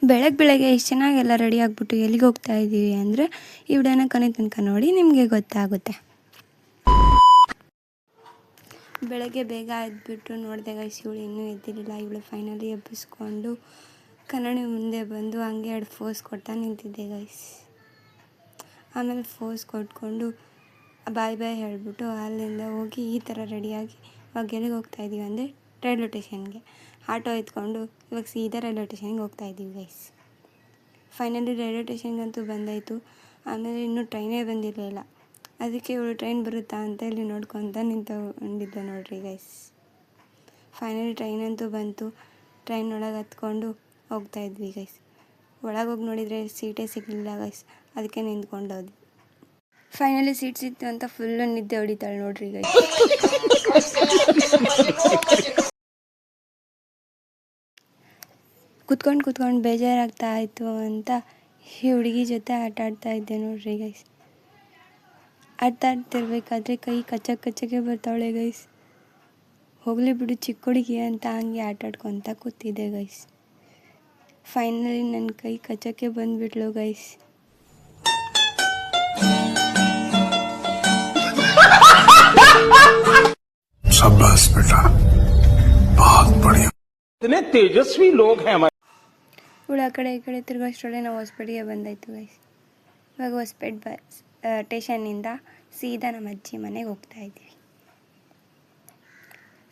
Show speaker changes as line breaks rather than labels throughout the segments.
ಬೆಳಗ್ಗೆ ಇಷ್ಟು ಚೆನ್ನಾಗೆಲ್ಲ ರೆಡಿ ಆಗಿಬಿಟ್ಟು ಎಲ್ಲಿಗೆ ಹೋಗ್ತಾ ಇದ್ದೀವಿ ಅಂದರೆ ಈ ವಿಡಿಯೋನ ಕೊನೆ ತನಕ ನೋಡಿ, ನಿಮಗೆ ಗೊತ್ತಾಗುತ್ತೆ. ಬೆಳಗ್ಗೆ ಬೇಗ ಎದ್ಬಿಟ್ಟು ನೋಡಿದೆ ಗೈಸ್, ಇವಳು ಇನ್ನೂ ಎದ್ದಿರಲಿಲ್ಲ. ಇವಳು ಫೈನಲಿ ಎಬ್ಬಿಸ್ಕೊಂಡು ಕನ್ನಡಿ ಮುಂದೆ ಬಂದು ಹಂಗೆ 2 ಫೋಸ್ ಕೊಡ್ತಾ ನಿಂತಿದ್ದೆ ಗೈಸ್. ಆಮೇಲೆ ಫೋಸ್ ಕೊಟ್ಕೊಂಡು ಬಾಯ್ ಹೇಳಿಬಿಟ್ಟು ಅಲ್ಲಿಂದ ಹೋಗಿ ಈ ಥರ ರೆಡಿಯಾಗಿ ಇವಾಗ ಎಲ್ಲಿಗೆ ಹೋಗ್ತಾ ಇದ್ದೀವಿ ಅಂದರೆ ರೈಲ್ವೆ ಸ್ಟೇಷನ್ಗೆ ಆಟೋ ಎತ್ಕೊಂಡು ಇವಾಗ ಸೀದಾ ರೈಲ್ವೆ ಸ್ಟೇಷನ್ಗೆ ಹೋಗ್ತಾ ಇದ್ದೀವಿ ಗೈಸ್. ಫೈನಲಿ ರೈಲ್ವೆ ಸ್ಟೇಷನ್ಗಂತೂ ಬಂದಾಯಿತು. ಆಮೇಲೆ ಇನ್ನೂ ಟ್ರೈನೇ ಬಂದಿರಲಿಲ್ಲ. ಅದಕ್ಕೆ ಇವಳು ಟ್ರೈನ್ ಬರುತ್ತಾ ಅಂತ ಇಲ್ಲಿ ನೋಡ್ಕೊತ ನಿಂತ್ಕೊಂಡಿದ್ದೆ ನೋಡ್ರಿ ಗೈಸ್. ಫೈನಲಿ ಟ್ರೈನ್ ಅಂತೂ ಬಂತು. ಟ್ರೈನ್ ಒಳಗೆ ಹತ್ಕೊಂಡು ಹೋಗ್ತಾ ಇದ್ವಿ ಗೈಸ್. ಒಳಗೆ ಹೋಗಿ ನೋಡಿದರೆ ಸೀಟೇ ಸಿಗಲಿಲ್ಲ ಗೈಸ್. ಅದಕ್ಕೆ ನಿಂತ್ಕೊಂಡು ಹೋದ್ವಿ. ಫೈನಲಿ ಸೀಟ್ ಸಿಕ್ತು ಅಂತ ಫುಲ್ಲು ನಿದ್ದೆ ಹೊಡಿತಾಳೆ ನೋಡ್ರಿ ಗೈಸ್. ಕುತ್ಕೊಂಡು ಬೇಜಾರಾಗ್ತಾ ಇತ್ತು ಅಂತ ಈ ಹುಡುಗಿ ಜೊತೆ ಆಟ ಆಡ್ತಾ ಇದ್ದೆ ನೋಡ್ರಿ ಗೈಸ್. ಆಡ್ತಿರ್ಬೇಕಾದ್ರೆ ಕೈ ಕಚ್ಚಕ್ಕೆ ಬರ್ತಾವಳೆ ಗೈಸ್. ಹೋಗಲಿ ಬಿಡು ಚಿಕ್ಕ ಹುಡುಗಿ ಅಂತ ಹಂಗೆ ಆಟಾಡ್ಕೊತ ಕೂತಿದ್ದೆ ಗೈಸ್. ಫೈನಲಿ ನನ್ನ ಕೈ ಕಚ್ಚಕ್ಕೆ ಬಂದುಬಿಟ್ಲು ಗೈಸ್.
शाबाश बेटा, बहुत बढ़िया.
इतने तेजस्वी लोग हैं हमारे.
ಇವಳು ಆ ಕಡೆ ಈ ಕಡೆ ತಿರುಗೋಷ್ಟರಲ್ಲೇ ನಾವು ಹೊಸಪೇಟೆಗೆ ಬಂದಾಯಿತು ಗೈಸ್. ಇವಾಗ ಹೊಸಪೇಟೆ ಸ್ಟೇಷನ್ನಿಂದ ಸೀದಾ ನಮ್ಮ ಅಜ್ಜಿ ಮನೆಗೆ ಹೋಗ್ತಾ ಇದ್ದೀವಿ.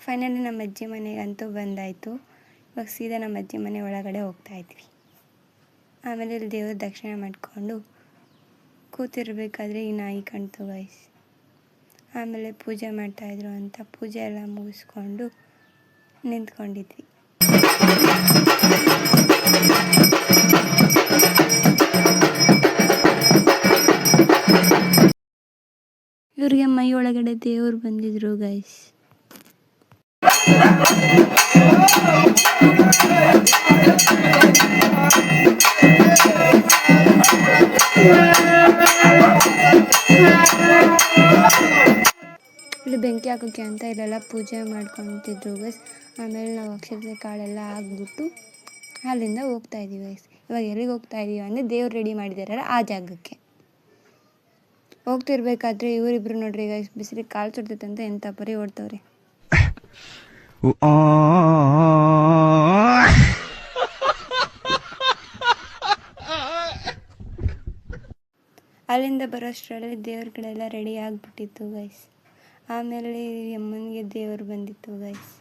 ಫೈನಲಿ ನಮ್ಮ ಅಜ್ಜಿ ಮನೆಗಂತೂ ಬಂದಾಯಿತು. ಇವಾಗ ಸೀದಾ ನಮ್ಮ ಅಜ್ಜಿ ಮನೆ ಒಳಗಡೆ ಹೋಗ್ತಾ ಇದ್ವಿ. ಆಮೇಲೆ ಇಲ್ಲಿ ದೇವ್ರ ದರ್ಶನ ಮಾಡಿಕೊಂಡು ಕೂತಿರ್ಬೇಕಾದ್ರೆ ಈ ನಾಯಿ ಕಾಣ್ತು ಗೈಸ್. ಆಮೇಲೆ ಪೂಜೆ ಮಾಡ್ತಾಯಿದ್ರು ಅಂತ ಪೂಜೆ ಎಲ್ಲ ಮುಗಿಸ್ಕೊಂಡು ನಿಂತ್ಕೊಂಡಿದ್ವಿ. ಇವ್ರಿಗೆ ಮೈ ಒಳಗಡೆ ದೇವ್ರು ಬಂದಿದ್ರು ಗೈಸ್. ಇಲ್ಲಿ ಬೆಂಕಿ ಹಾಕೋಕ್ಕೆ ಅಂತ ಇಲ್ಲೆಲ್ಲ ಪೂಜೆ ಮಾಡ್ಕೊತಿದ್ರು ಗೈಸ್. ಆಮೇಲೆ ನಾವು ಅಕ್ಷತೆ ಕಾಳೆಲ್ಲ ಹಾಕ್ಬಿಟ್ಟು ಅಲ್ಲಿಂದ ಹೋಗ್ತಾ ಇದ್ದೀವಿ ಗೈಸ್. ಇವಾಗ ಎಲ್ಲಿಗೆ ಹೋಗ್ತಾ ಇದ್ದೀವಿ ಅಂದರೆ ದೇವ್ರು ರೆಡಿ ಮಾಡಿದಾರಲ್ಲ ಆ ಜಾಗಕ್ಕೆ ಹೋಗ್ತಿರ್ಬೇಕಾದ್ರೆ ಇವರಿಬ್ರು ನೋಡ್ರಿ ಗೈಸ್, ಬಿಸಿಲಿಗೆ ಕಾಲು ಸುಡ್ತೈತಂತ ಎಂಥ ಪರಿ ಓಡ್ತವ್ರೆ. ಅಲ್ಲಿಂದ ಬರೋಷ್ಟರಲ್ಲಿ ದೇವ್ರ ಕಡೆ ಎಲ್ಲ ರೆಡಿ ಆಗಿಬಿಟ್ಟಿತ್ತು ಗೈಸ್. ಆಮೇಲೆ ಅಮ್ಮನಿಗೆ ದೇವರು ಬಂದಿತ್ತು ಗೈಸ್.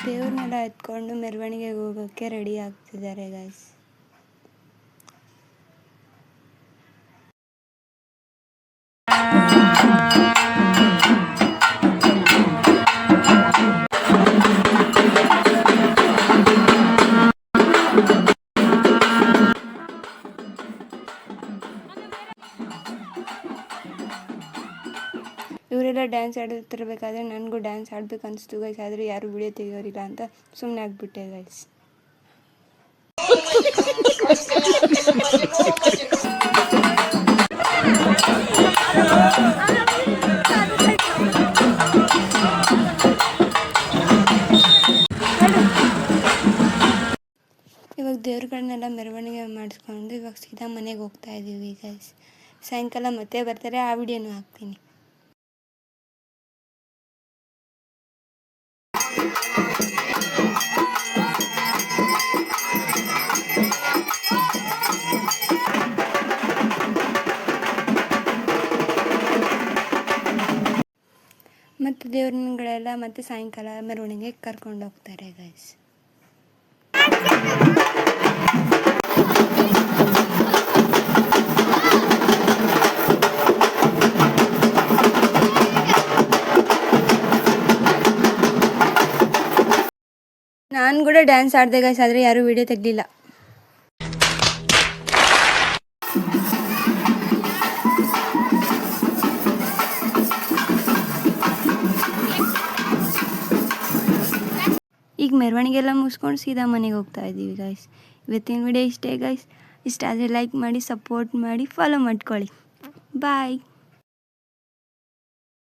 ದೇವ್ರನ್ನೆಲ್ಲ ಎತ್ಕೊಂಡು ಮೆರವಣಿಗೆಗೆ ಹೋಗೋಕ್ಕೆ ರೆಡಿ ಆಗ್ತಿದ್ದಾರೆ ಗೈಸ್. ಇವರೆಲ್ಲ ಡ್ಯಾನ್ಸ್ ಆಡುತ್ತಿರಬೇಕಾದ್ರೆ ನನಗೂ ಡ್ಯಾನ್ಸ್ ಆಡ್ಬೇಕು ಅನಿಸ್ತು ಗೈಸ್. ಆದರೆ ಯಾರು ವಿಡಿಯೋ ತೆಗಿಯೋರಿಲ್ಲ ಅಂತ ಸುಮ್ಮನೆ ಆಗಿಬಿಟ್ಟೆ ಗೈಸ್. ಇವಾಗ ದೇವ್ರುಗಳನ್ನೆಲ್ಲ ಮೆರವಣಿಗೆ ಮಾಡಿಸ್ಕೊಂಡು ಇವಾಗ ಸೀದಾ ಮನೆಗೆ ಹೋಗ್ತಾ ಇದ್ದೀವಿ ಗೈಸ್. ಸಾಯಂಕಾಲ ಮತ್ತೆ ಬರ್ತಾರೆ, ಆ ವಿಡಿಯೋನೂ ಹಾಕ್ತೀನಿ. ಮತ್ತು ದೇವ್ರಗಳೆಲ್ಲ ಮತ್ತೆ ಸಾಯಂಕಾಲ ಮೆರವಣಿಗೆ ಕರ್ಕೊಂಡು ಹೋಗ್ತಾರೆ ಗೈಸ್. ನಾನು ಕೂಡ ಡ್ಯಾನ್ಸ್ ಆಡಿದೆ ಗೈಸ್, ಆದರೆ ಯಾರೂ ವಿಡಿಯೋ ತೆಗಲಿಲ್ಲ. ಈಗ ಮೆರವಣಿಗೆ ಎಲ್ಲ ಮುಗಿಸ್ಕೊಂಡು ಸೀದಾ ಮನೆಗೆ ಹೋಗ್ತಾ ಇದ್ದೀವಿ ಗೈಸ್. ಇವತ್ತಿನ ವಿಡಿಯೋ ಇಷ್ಟೇ ಗೈಸ್. ಇಷ್ಟ ಆದರೆ ಲೈಕ್ ಮಾಡಿ, ಸಪೋರ್ಟ್ ಮಾಡಿ, ಫಾಲೋ ಮಾಡ್ಕೊಳ್ಳಿ. ಬಾಯ್.